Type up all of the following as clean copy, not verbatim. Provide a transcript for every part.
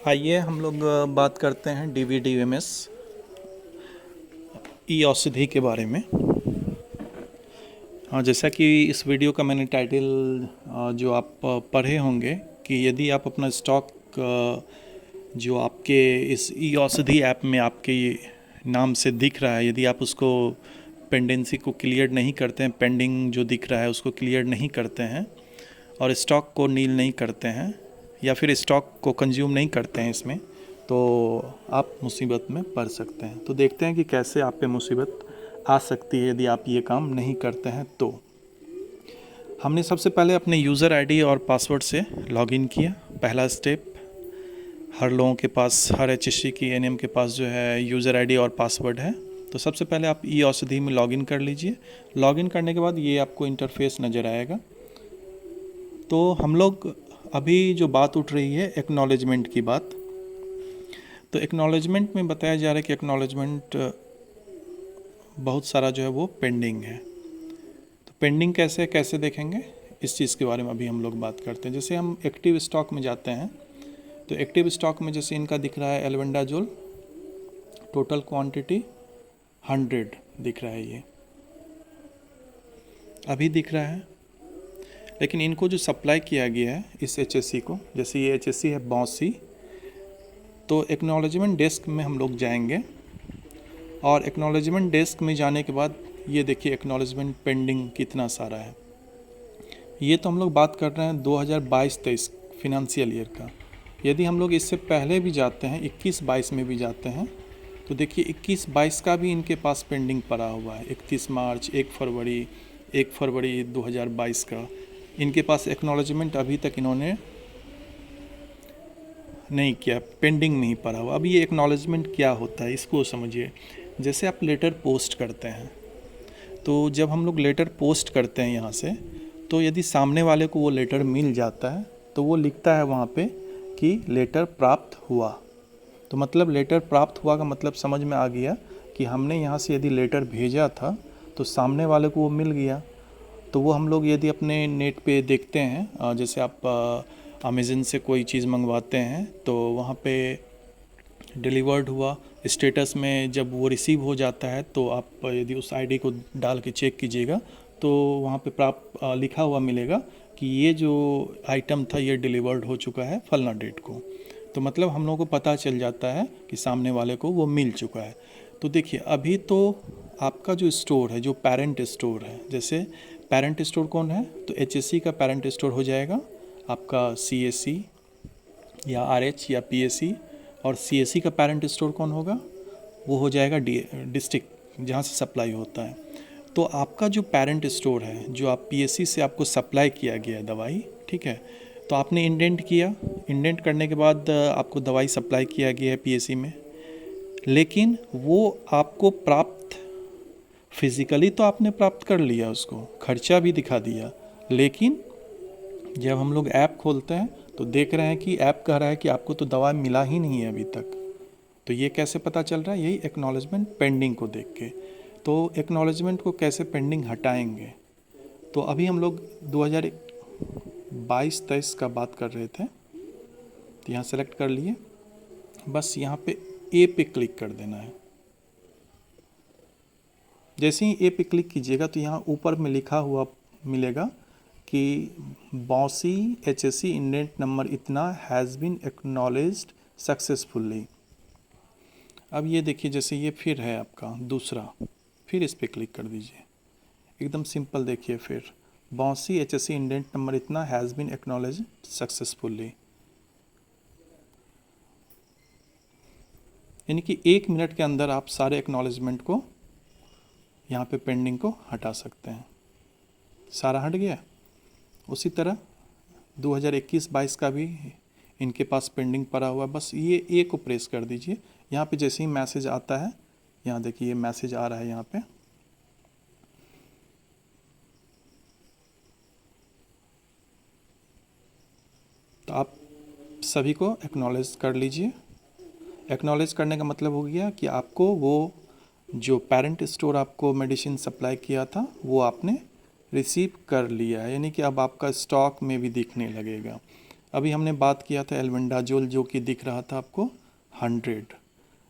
आइए हम लोग बात करते हैं DVDMS ई औषधि के बारे में। जैसा कि इस वीडियो का मैंने टाइटल जो आप पढ़े होंगे कि यदि आप अपना स्टॉक जो आपके इस ई औषधि ऐप में आपके नाम से दिख रहा है, यदि आप उसको पेंडेंसी को क्लियर नहीं करते हैं, पेंडिंग जो दिख रहा है उसको क्लियर नहीं करते हैं और स्टॉक को नील नहीं करते हैं या फिर स्टॉक को कंज्यूम नहीं करते हैं इसमें, तो आप मुसीबत में पड़ सकते हैं। तो देखते हैं कि कैसे आप पे मुसीबत आ सकती है यदि आप ये काम नहीं करते हैं। तो हमने सबसे पहले अपने यूज़र आईडी और पासवर्ड से लॉगिन किया। पहला स्टेप, हर लोगों के पास, हर HSC की NM के पास जो है यूज़र आईडी और पासवर्ड है। तो सबसे पहले आप ई औषधि में लॉगिन कर लीजिए। लॉगिन करने के बाद ये आपको इंटरफेस नज़र आएगा। तो हम लोग अभी जो बात उठ रही है एक्नॉलेजमेंट की बात, तो एक्नॉलेजमेंट में बताया जा रहा है कि एक्नॉलेजमेंट बहुत सारा जो है वो पेंडिंग है। तो पेंडिंग कैसे देखेंगे, इस चीज़ के बारे में अभी हम लोग बात करते हैं। जैसे हम एक्टिव स्टॉक में जाते हैं तो एक्टिव स्टॉक में जैसे इनका दिख रहा है एल्बेंडाजोल, टोटल क्वांटिटी 100 दिख रहा है, ये अभी दिख रहा है। लेकिन इनको जो सप्लाई किया गया है इस HSC को, जैसे ये HSC है बॉसी, तो एक्नॉलेजमेंट डेस्क में हम लोग जाएंगे और एक्नॉलेजमेंट डेस्क में जाने के बाद ये देखिए एक्नॉलेजमेंट पेंडिंग कितना सारा है। ये तो हम लोग बात कर रहे हैं 2022-23 फिनंशियल ईयर का। यदि हम लोग इससे पहले भी जाते हैं, 21-22 में भी जाते हैं, तो देखिए 21-22 का भी इनके पास पेंडिंग पड़ा हुआ है। 31 मार्च, 1 फरवरी 2022 का इनके पास एक्नॉलेजमेंट अभी तक इन्होंने नहीं किया, पेंडिंग में ही पड़ा हुआ। अब ये एक्नॉलेजमेंट क्या होता है इसको समझिए। जैसे आप लेटर पोस्ट करते हैं, तो जब हम लोग लेटर पोस्ट करते हैं यहाँ से, तो यदि सामने वाले को वो लेटर मिल जाता है तो वो लिखता है वहाँ पे कि लेटर प्राप्त हुआ। तो मतलब लेटर प्राप्त हुआ का मतलब समझ में आ गया कि हमने यहाँ से यदि लेटर भेजा था तो सामने वाले को वो मिल गया। तो वो हम लोग यदि अपने नेट पे देखते हैं, जैसे आप अमेज़न से कोई चीज़ मंगवाते हैं तो वहाँ पे डिलीवर्ड हुआ स्टेटस में जब वो रिसीव हो जाता है तो आप यदि उस आईडी को डाल के चेक कीजिएगा तो वहाँ पे प्राप्त लिखा हुआ मिलेगा कि ये जो आइटम था ये डिलीवर्ड हो चुका है फलना डेट को। तो मतलब हम लोगों को पता चल जाता है कि सामने वाले को वो मिल चुका है। तो देखिए अभी तो आपका जो स्टोर है, जो पेरेंट स्टोर है, जैसे पेरेंट स्टोर कौन है, तो HSC का पेरेंट स्टोर हो जाएगा आपका CSC या RH या PSC, और CSC का पेरेंट स्टोर कौन होगा, वो हो जाएगा डिस्ट्रिक्ट जहाँ से सप्लाई होता है। तो आपका जो पेरेंट स्टोर है, जो आप PSC से आपको सप्लाई किया गया दवाई, ठीक है, तो आपने इंडेंट किया, इंडेंट करने के बाद आपको दवाई सप्लाई किया गया है PSC में, लेकिन वो आपको प्राप्त फिज़िकली तो आपने प्राप्त कर लिया, उसको खर्चा भी दिखा दिया, लेकिन जब हम लोग ऐप खोलते हैं तो देख रहे हैं कि ऐप कह रहा है कि आपको तो दवा मिला ही नहीं है अभी तक। तो ये कैसे पता चल रहा है, यही एक्नॉलेजमेंट पेंडिंग को देख के। तो एक्नॉलेजमेंट को कैसे पेंडिंग हटाएंगे, तो अभी हम लोग 2022-23 का बात कर रहे थे, तो यहाँ सेलेक्ट कर लिए, बस यहाँ पे ए पे क्लिक कर देना है। जैसे ही ए पे क्लिक कीजिएगा तो यहाँ ऊपर में लिखा हुआ मिलेगा कि बॉसी HSC इंडेंट नंबर इतना हैज़ बीन एक्नॉलेज्ड सक्सेसफुली। अब ये देखिए जैसे ये फिर है आपका दूसरा, फिर इस पर क्लिक कर दीजिए, एकदम सिंपल। देखिए फिर बॉसी HSC इंडेंट नंबर इतना हैज़ बीन एक्नॉलेज्ड सक्सेसफुली, यानी कि 1 मिनट के अंदर आप सारे एक्नॉलेजमेंट को यहाँ पे पेंडिंग को हटा सकते हैं। सारा हट गया। उसी तरह 2021-22 का भी इनके पास पेंडिंग पड़ा हुआ है, बस ये ए को प्रेस कर दीजिए। यहाँ पे जैसे ही मैसेज आता है, यहाँ देखिए ये मैसेज आ रहा है यहाँ पे, तो आप सभी को एक्नॉलेज कर लीजिए। एक्नॉलेज करने का मतलब हो गया कि आपको वो जो पेरेंट स्टोर आपको मेडिसिन सप्लाई किया था वो आपने रिसीव कर लिया है, यानी कि अब आपका स्टॉक में भी दिखने लगेगा। अभी हमने बात किया था एल्बेंडाजोल जो कि दिख रहा था आपको 100।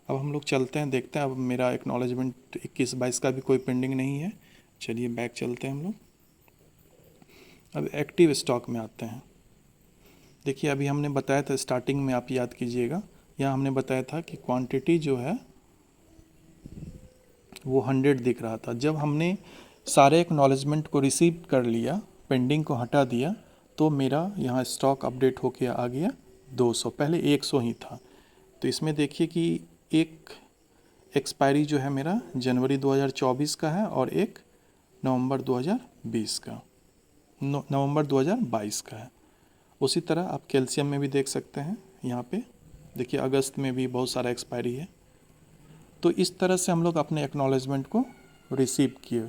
अब हम लोग चलते हैं, देखते हैं। अब मेरा एक्नॉलेजमेंट 21-22 का भी कोई पेंडिंग नहीं है। चलिए बैक चलते हैं हम लोग। अब एक्टिव स्टॉक में आते हैं। देखिए अभी हमने बताया था स्टार्टिंग में, आप याद कीजिएगा, यहाँ हमने बताया था कि क्वांटिटी जो है वो 100 दिख रहा था। जब हमने सारे एक्नॉलेजमेंट को रिसीव कर लिया, पेंडिंग को हटा दिया, तो मेरा यहाँ स्टॉक अपडेट होके आ गया 200। पहले 100 ही था। तो इसमें देखिए कि एक एक्सपायरी जो है मेरा जनवरी 2024 का है और एक नवंबर 2020 का, नवंबर 2022 का है। उसी तरह आप कैल्शियम में भी देख सकते हैं। यहाँ पे देखिए अगस्त में भी बहुत सारा एक्सपायरी है। तो इस तरह से हम लोग अपने एक्नॉलेजमेंट को रिसीव किए,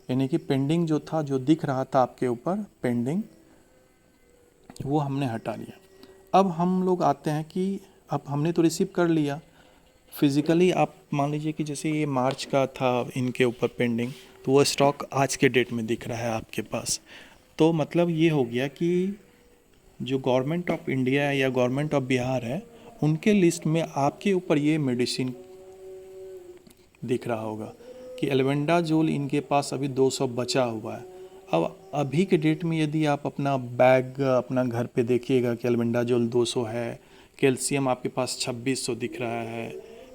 यानी कि पेंडिंग जो था, जो दिख रहा था आपके ऊपर पेंडिंग, वो हमने हटा लिया। अब हम लोग आते हैं कि अब हमने तो रिसीव कर लिया फिज़िकली। आप मान लीजिए कि जैसे ये मार्च का था इनके ऊपर पेंडिंग, तो वो स्टॉक आज के डेट में दिख रहा है आपके पास। तो मतलब ये हो गया कि जो गवर्नमेंट ऑफ इंडिया या गवर्नमेंट ऑफ बिहार है, उनके लिस्ट में आपके ऊपर ये मेडिसिन दिख रहा होगा कि एल्बेंडाजोल इनके पास अभी 200 बचा हुआ है। अब अभी के डेट में यदि आप अपना बैग अपना घर पे देखिएगा कि एल्बेंडाजोल 200 है, कैल्शियम आपके पास 2600 दिख रहा है,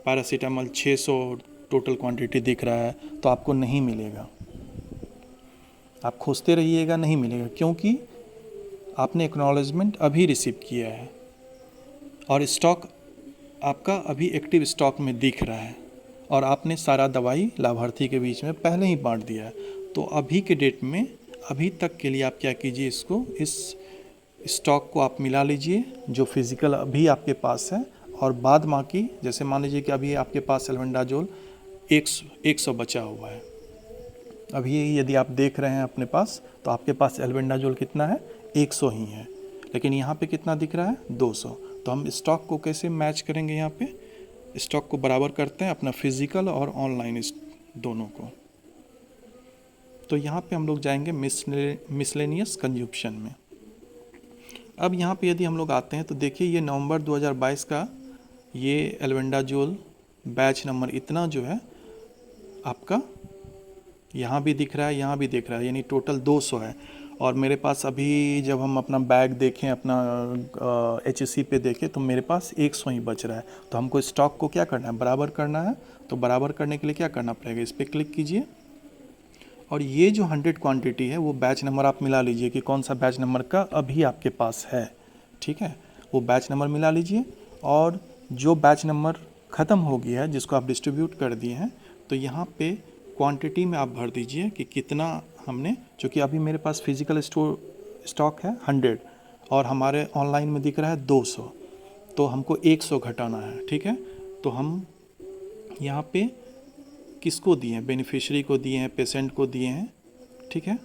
पैरासीटामोल 600 टोटल क्वांटिटी दिख रहा है, तो आपको नहीं मिलेगा। आप खोजते रहिएगा, नहीं मिलेगा, क्योंकि आपने एक्नॉलेजमेंट अभी रिसीव किया है और स्टॉक आपका अभी एक्टिव स्टॉक में दिख रहा है और आपने सारा दवाई लाभार्थी के बीच में पहले ही बांट दिया है। तो अभी के डेट में, अभी तक के लिए आप क्या कीजिए, इसको, इस स्टॉक को आप मिला लीजिए जो फिज़िकल अभी आपके पास है, और बाद बाकी जैसे मान लीजिए कि अभी आपके पास एल्बेंडाजोल 100 बचा हुआ है। अभी यदि आप देख रहे हैं अपने पास, तो आपके पास एल्बेंडाजोल कितना है, 100 ही है, लेकिन यहाँ पे कितना दिख रहा है, 200। तो हम स्टॉक को कैसे मैच करेंगे, यहाँ पे स्टॉक को बराबर करते हैं अपना फिजिकल और ऑनलाइन इस दोनों को। तो यहाँ पे हम लोग जाएंगे मिसलेनियस कंजप्शन में। अब यहाँ पे यदि हम लोग आते हैं तो देखिए ये नवंबर 2022 का ये एल्बेंडाजोल बैच नंबर इतना जो है आपका यहाँ भी दिख रहा है, यहाँ भी दिख रहा है, यानी टोटल 200 है। और मेरे पास अभी जब हम अपना बैग देखें, अपना HC पे देखें, तो मेरे पास 100 ही बच रहा है। तो हमको स्टॉक को क्या करना है, बराबर करना है। तो बराबर करने के लिए क्या करना पड़ेगा, इस पर क्लिक कीजिए और ये जो 100 क्वांटिटी है वो बैच नंबर आप मिला लीजिए कि कौन सा बैच नंबर का अभी आपके पास है। ठीक है, वो बैच नंबर मिला लीजिए, और जो बैच नंबर ख़त्म हो गया है, जिसको आप डिस्ट्रीब्यूट कर दिए हैं, तो यहाँ पे क्वांटिटी में आप भर दीजिए कि कितना हमने, चूँकि अभी मेरे पास फिज़िकल स्टॉक है 100 और हमारे ऑनलाइन में दिख रहा है 200, तो हमको 100 घटाना है। ठीक है, तो हम यहाँ पे किसको दिए हैं, बेनिफिशियरी को दिए हैं, पेशेंट को दिए हैं। ठीक है,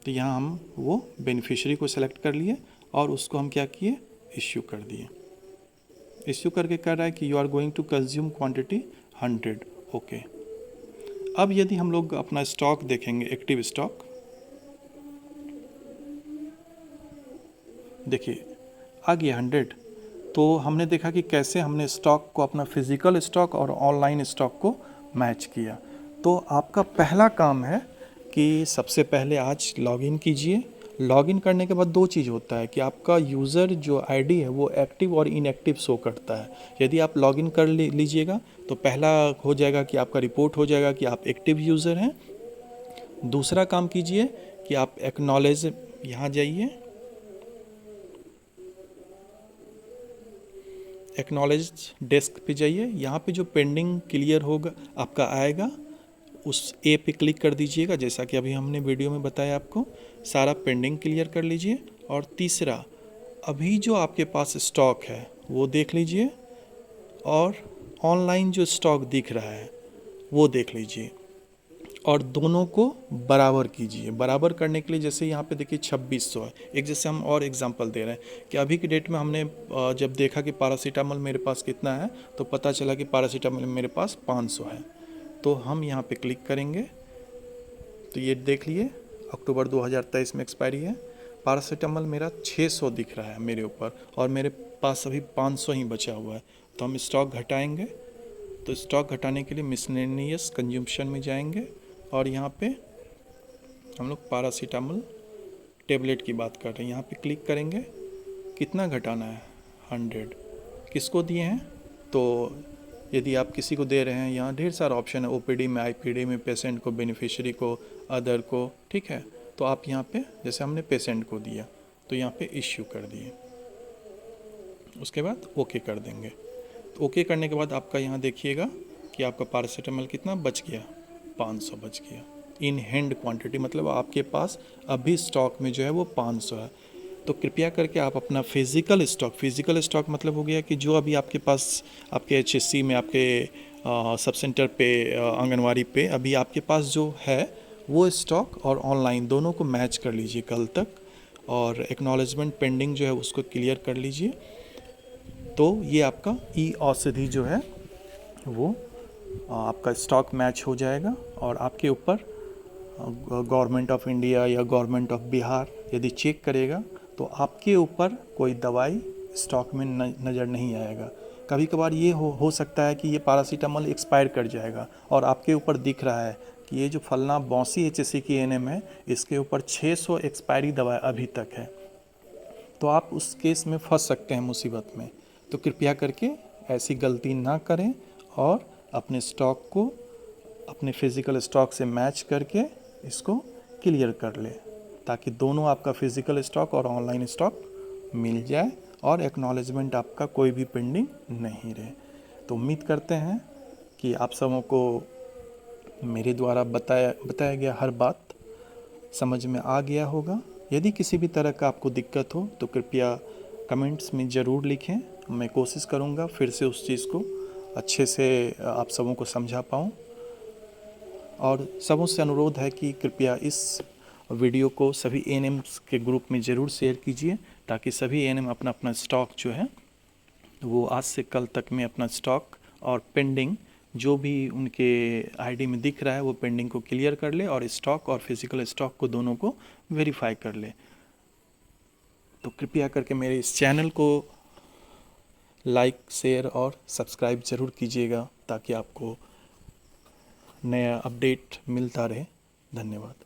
तो यहाँ हम वो बेनिफिशियरी को सेलेक्ट कर लिए और उसको हम क्या किए, इश्यू कर दिए। इश्यू करके कह रहा है कि you are going to consume quantity 100। Okay. अब यदि हम लोग अपना स्टॉक देखेंगे, एक्टिव स्टॉक, देखिए आ गया 100। तो हमने देखा कि कैसे हमने स्टॉक को, अपना फिजिकल स्टॉक और ऑनलाइन स्टॉक को मैच किया। तो आपका पहला काम है कि सबसे पहले आज लॉगिन कीजिए। लॉगिन करने के बाद दो चीज़ होता है कि आपका यूज़र जो आईडी है वो एक्टिव और इनएक्टिव शो करता है। यदि आप लॉगिन कर लीजिएगा तो पहला हो जाएगा कि आपका रिपोर्ट हो जाएगा कि आप एक्टिव यूज़र हैं। दूसरा काम कीजिए कि आप एक्नॉलेज, यहाँ जाइए, एक्नॉलेज डेस्क पे जाइए, यहाँ पे जो पेंडिंग क्लियर होगा आपका आएगा, उस ए पे क्लिक कर दीजिएगा, जैसा कि अभी हमने वीडियो में बताया आपको। सारा पेंडिंग क्लियर कर लीजिए। और तीसरा, अभी जो आपके पास स्टॉक है वो देख लीजिए, और ऑनलाइन जो स्टॉक दिख रहा है वो देख लीजिए, और दोनों को बराबर कीजिए। बराबर करने के लिए जैसे यहाँ पे देखिए 2600 है। एक जैसे हम और एग्जांपल दे रहे हैं कि अभी की डेट में हमने जब देखा कि पैरासीटामोल मेरे पास कितना है, तो पता चला कि पैरासीटामोल मेरे पास 500 है। तो हम यहाँ पे क्लिक करेंगे तो ये देख लिए अक्टूबर 2023 में एक्सपायरी है। पैरासीटामॉल मेरा 600 दिख रहा है मेरे ऊपर और मेरे पास अभी 500 ही बचा हुआ है, तो हम स्टॉक घटाएंगे। तो स्टॉक घटाने के लिए मिसलेनियस कंज्यूम्पशन में जाएंगे और यहाँ पे हम लोग पैरासीटामॉल टेबलेट की बात कर रहे हैं, यहाँ पे क्लिक करेंगे। कितना घटाना है? 100। किसको दिए हैं? तो यदि आप किसी को दे रहे हैं, यहाँ ढेर सारा ऑप्शन है, ओपीडी में, आईपीडी में, पेशेंट को, बेनिफिशियरी को, अदर को, ठीक है। तो आप यहाँ पे जैसे हमने पेशेंट को दिया तो यहाँ पे इश्यू कर दिए, उसके बाद ओके कर देंगे। तो ओके करने के बाद आपका यहाँ देखिएगा कि आपका पैरासीटामॉल कितना बच गया, 500 बच गया इन हैंड क्वांटिटी, मतलब आपके पास अभी स्टॉक में जो है वो 500 है। तो कृपया करके आप अपना फिज़िकल स्टॉक मतलब हो गया कि जो अभी आपके पास आपके एचएससी में, आपके सब सेंटर पे, आंगनवाड़ी पे अभी आपके पास जो है वो स्टॉक और ऑनलाइन दोनों को मैच कर लीजिए कल तक, और एक्नॉलेजमेंट पेंडिंग जो है उसको क्लियर कर लीजिए। तो ये आपका ई औषधि जो है वो आपका स्टॉक मैच हो जाएगा और आपके ऊपर गवर्नमेंट ऑफ इंडिया या गवर्नमेंट ऑफ बिहार यदि चेक करेगा तो आपके ऊपर कोई दवाई स्टॉक में नज़र नहीं आएगा। कभी कभार ये हो सकता है कि ये पैरासीटामॉल एक्सपायर कर जाएगा और आपके ऊपर दिख रहा है कि ये जो फलना बौसी एचएससी की एएनएम है इसके ऊपर 600 एक्सपायरी दवा अभी तक है, तो आप उस केस में फंस सकते हैं मुसीबत में। तो कृपया करके ऐसी गलती ना करें और अपने स्टॉक को अपने फिज़िकल स्टॉक से मैच करके इसको क्लियर कर ले, ताकि दोनों आपका फिज़िकल स्टॉक और ऑनलाइन स्टॉक मिल जाए और एक्नॉलेजमेंट आपका कोई भी पेंडिंग नहीं रहे। तो उम्मीद करते हैं कि आप सबों को मेरे द्वारा बताया गया हर बात समझ में आ गया होगा। यदि किसी भी तरह का आपको दिक्कत हो तो कृपया कमेंट्स में ज़रूर लिखें, मैं कोशिश करूँगा फिर से उस चीज़ को अच्छे से आप सबों को समझा पाऊँ। और सबों से अनुरोध है कि कृपया इस वीडियो को सभी एएनएम्स के ग्रुप में ज़रूर शेयर कीजिए, ताकि सभी एएनएम अपना अपना स्टॉक जो है वो आज से कल तक में अपना स्टॉक और पेंडिंग जो भी उनके आईडी में दिख रहा है वो पेंडिंग को क्लियर कर ले और स्टॉक और फिज़िकल स्टॉक को दोनों को वेरीफाई कर ले। तो कृपया करके मेरे इस चैनल को लाइक, शेयर और सब्सक्राइब ज़रूर कीजिएगा ताकि आपको नया अपडेट मिलता रहे। धन्यवाद।